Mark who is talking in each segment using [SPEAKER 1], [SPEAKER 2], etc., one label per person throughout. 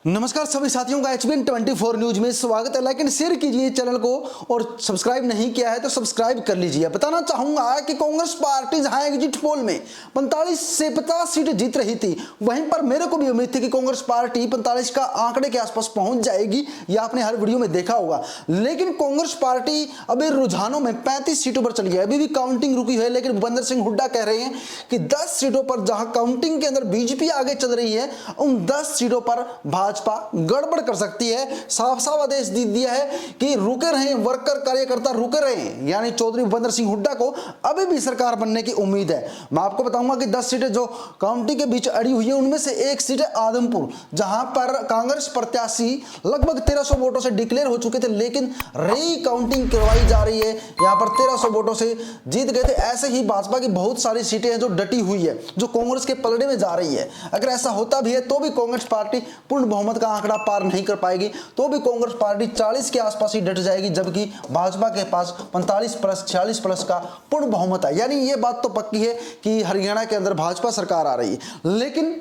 [SPEAKER 1] नमस्कार सभी साथियों का HBN24 न्यूज में स्वागत है। लाइक एंड शेयर कीजिए चैनल को और सब्सक्राइब नहीं किया है तो सब्सक्राइब कर लीजिए। बताना चाहूंगा कि कांग्रेस पार्टी जहां एग्जिट पोल में 45 से 50 सीटें जीत रही थी, वहीं पर मेरे को भी उम्मीद थी कि कांग्रेस पार्टी 45 का आंकड़े के आसपास पहुंच जाएगी। यह आपने हर वीडियो में देखा होगा, लेकिन कांग्रेस पार्टी अभी रुझानों में 35 सीटों पर चली है। अभी भी काउंटिंग रुकी है, लेकिन भूपेंद्र सिंह हुड्डा कह रहे हैं कि 10 सीटों पर जहां काउंटिंग के अंदर बीजेपी आगे चल रही है, उन 10 सीटों पर भाजपा गड़बड़ कर सकती है। साफ साफ आदेश दे दिया है कि रुके रहें, वर्कर कार्यकर्ता रुके रहें। यानी चौधरी भूपेंद्र सिंह हुड्डा को अभी भी सरकार बनने की उम्मीद है। मैं आपको बताऊंगा कि 10 सीटें जो काउंटी के बीच अड़ी हुई है, उनमें से एक सीट है आदमपुर, जहां पर कांग्रेस प्रत्याशी लगभग 1300 वोटों से डिक्लेयर हो चुके थे, लेकिन री काउंटिंग करवाई जा रही है। यहां पर 1300 वोटों से जीत गए थे। ऐसे ही भाजपा की बहुत सारी सीटें हैं जो डटी हुई है, जो कांग्रेस के पलड़े में जा रही है। अगर ऐसा होता भी है तो भी कांग्रेस पार्टी पूर्ण बहुमत का आंकड़ा पार नहीं कर पाएगी, तो भी कांग्रेस पार्टी 40 के आसपास ही डट जाएगी, जबकि भाजपा के पास 45 प्लस 46 प्लस का पूर्ण बहुमत है। यानी ये बात तो पक्की है कि हरियाणा के अंदर भाजपा सरकार आ रही है। लेकिन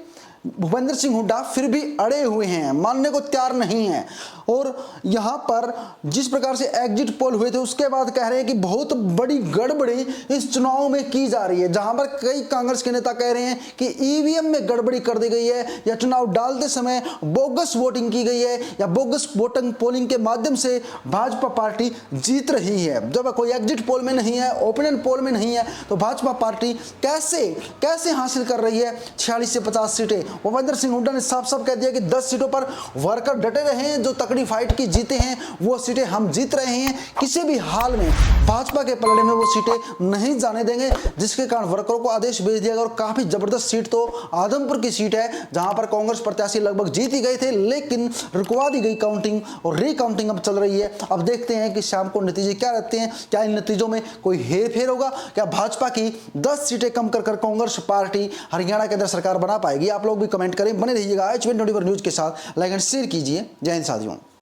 [SPEAKER 1] भूपेंद्र सिंह हुड्डा फिर भी अड़े हुए हैं, मानने को तैयार नहीं है। और यहां पर जिस प्रकार से एग्जिट पोल हुए थे, उसके बाद कह रहे हैं कि बहुत बड़ी गड़बड़ी इस चुनाव में की जा रही है। जहां पर कई कांग्रेस के नेता कह रहे हैं कि ईवीएम में गड़बड़ी कर दी गई है, या चुनाव डालते समय बोगस वोटिंग की गई है, या बोगस वोटिंग पोलिंग के माध्यम से भाजपा पार्टी जीत रही है। जब कोई एग्जिट पोल में नहीं है, ओपिनियन पोल में नहीं है, तो भाजपा पार्टी कैसे हासिल कर रही है 46 से 50 सीटें। भूपेंद्र सिंह हुड्डा ने साफ साफ कह दिया कि 10 सीटों पर वर्कर डटे रहे हैं, जो तकड़ी फाइट की जीते हैं वो सीटें हम जीत रहे हैं। किसी भी हाल में भाजपा के पलड़े में वो सीटें नहीं जाने देंगे, जिसके कारण वर्करों को आदेश भेज दिया गया। और काफी जबरदस्त सीट तो आदमपुर की सीट है, जहां पर कांग्रेस प्रत्याशी लगभग जीत ही गए थे, लेकिन रुकवा दी गई काउंटिंग और रीकाउंटिंग अब चल रही है। अब देखते हैं कि शाम को नतीजे क्या रहते हैं। क्या इन नतीजों में कोई हेरफेर होगा? क्या भाजपा की 10 सीटें कम कर कांग्रेस पार्टी हरियाणा के अंदर सरकार बना पाएगी? आप लोग भी कमेंट करें। बने रहिएगा HBN24 न्यूज के साथ। लाइक एंड शेयर कीजिए। जय हिंद साथियों।